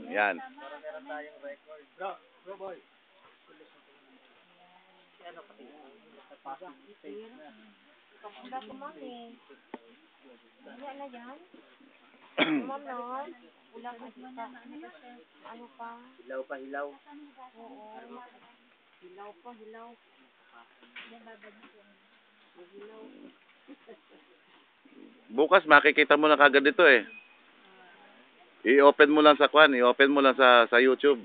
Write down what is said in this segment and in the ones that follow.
Yan. Meron tayong record. Bro boy. Ano pati? Wala ko, mami. Wala na yan? Ma'am, no? Wala ka dito. Ano pa? Hilaw pa, hilaw. Oo. Hilaw pa, hilaw. Hilaw. Bukas makikita mo na kagad ito eh. I-open mo lang sa kwan, i-open mo lang sa YouTube.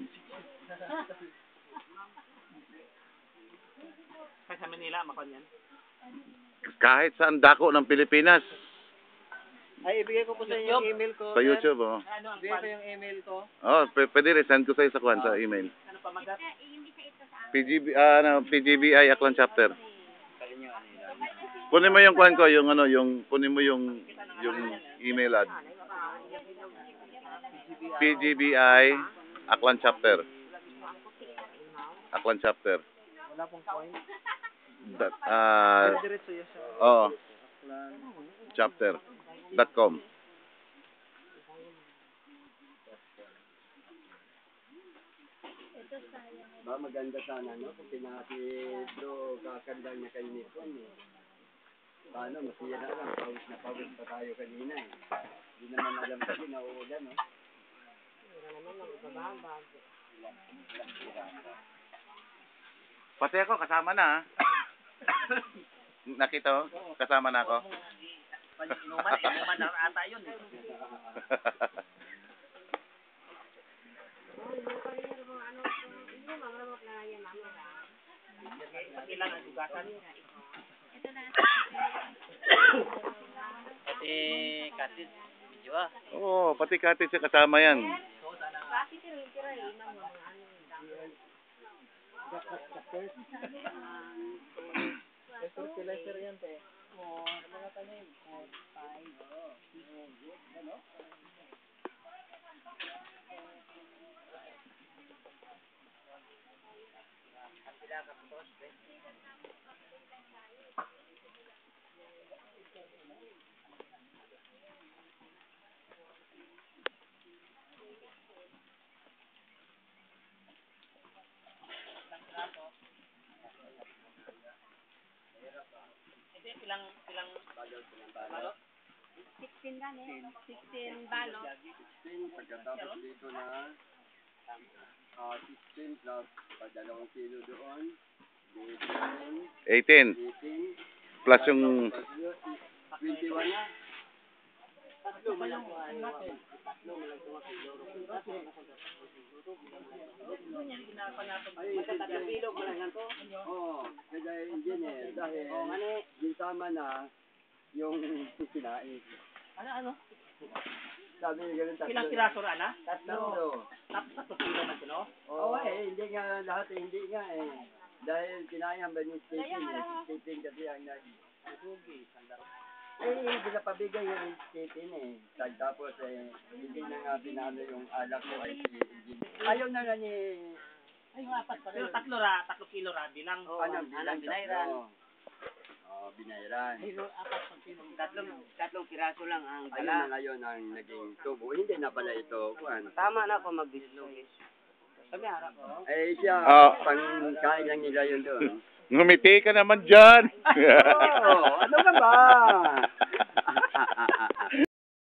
Sa Manila, makon yan. Kahit saan dako ng Pilipinas. Ay, ibigay ko po sa inyo yung email ko. Sa YouTube, oh. Ano ang ibigay ko yung email ko. Oh, pwede rin send ko sa'yo sa kwan, sa email. Ano pa magat? PGBI Aklan Chapter. Kunin mo yung kwan ko, yung ano, kunin mo yung email ad. PGBI Aklan Chapter. Aklan Chapter. Wala pong point. Diretso yun siya. Oo. Chapter.com. Ba maganda sana no kung pinakito kakandang niya kay Nipon eh. Paano masira na lang pawis pa tayo kanina eh. Hindi naman alam kasi na uulan no. Pati ako, kasama na. Nakita mo? Kasama na ako. Inuman na ata yun eh. Kailangan ugasan. Pati katis, video ah. Oo, pati katit siya kasama yan. Bakit tira eh, ng mga ano. Fertilizer yan te. Mga tanim. 5. Ano? Ilang balot? 16 na eh. 16 balot. 16 pagkatapos dito na 16 plus pa 2 kilo doon. 18. 18 Plus yung 21 na. Tatlo man lang natin. Bilog mo lang to? Oo, kaya engineer dahil gisama na yung sinain. Ano? Sabi niya ganun tatlo. Ilang piraso ra na? Tatlo. Tapos 3 kilo na sino? Oo hindi nga lahat hindi nga eh. Dahil kinayang ba ni Stephen Stephen kasi ang nag-ugi. Pinapabigay yung Stephen eh. Tapos hindi na nga pinano yung alak ko ay si engineer. Ayaw na nga ni Ay, apat pa rin. Tatlo kilo ra bilang. bilang binayran. Oo, binayran. Tatlong piraso lang ang Ayun na ngayon ang naging tubo. Hindi na pala ito. Kuan. Tama na ako mag-bislog. Sabi harap ko. Eh siya, pangkain lang nila yun doon. ngumiti ka naman dyan. Oo, ano ka ba?